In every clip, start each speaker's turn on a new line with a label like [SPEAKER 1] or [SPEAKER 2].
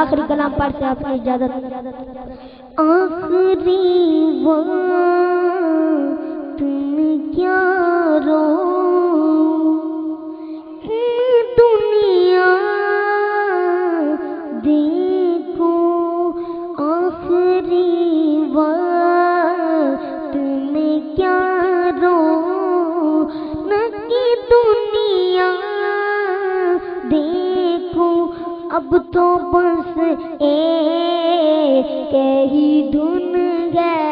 [SPEAKER 1] آخری کلام پڑھ سے اپنی اجازت۔ آخری وقت میں کیا رو دنیا دیکھو، آخری وقت میں کیا رو نکی دنیا دیکھو، اب تو بس ایک ہی دھن ہے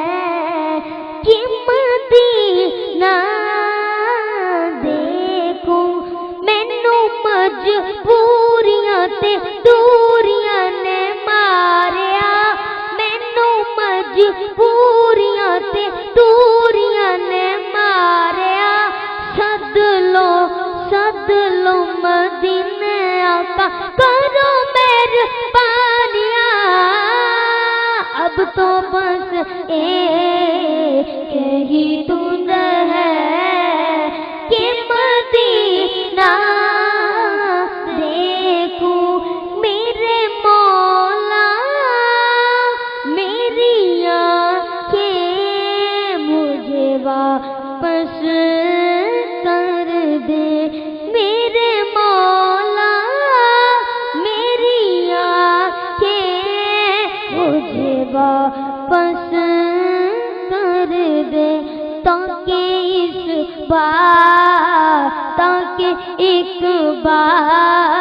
[SPEAKER 1] کہ مدینہ دیکھو، مینو مجبوریاں تے دوریاں نے ماریا، مینو مجبوریاں تے دوریاں نے ماریا، سد لو مدینے آقا کرو مہربانیاں، اب تو بس ایک ہی دھن ہے کہ مدینہ دیکھو، میرے مولا میری آنکھیں مجھے واپس کر دے، میرے مولا میری آنکھیں مجھے واپس کر دے، تاکہ ایک بار